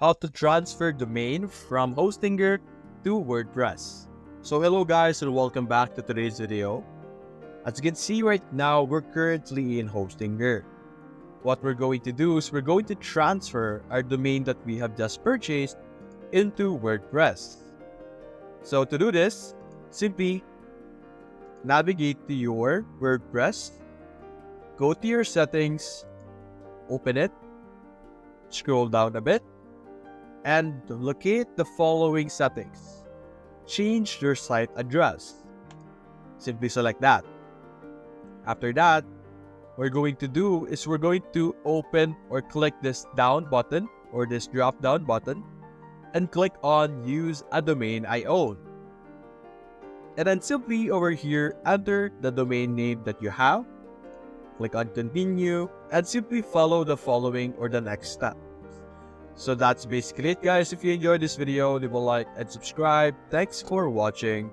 how to transfer domain from Hostinger to WordPress. So hello guys and welcome back to today's video. As you can see right now, we're currently in Hostinger. What we're going to do is we're going to transfer our domain that we have just purchased into WordPress. So to do this, simply navigate to your WordPress, go to your settings, open it, scroll down a bit, and locate the following settings. Change your site address. Simply select that. After that, what we're going to do is we're going to open or click this down button or this drop down button and click on Use a Domain I Own. And then simply over here, enter the domain name that you have, click on Continue, and simply follow the following or the next step. So that's basically it guys. If you enjoyed this video, leave a like and subscribe. Thanks for watching.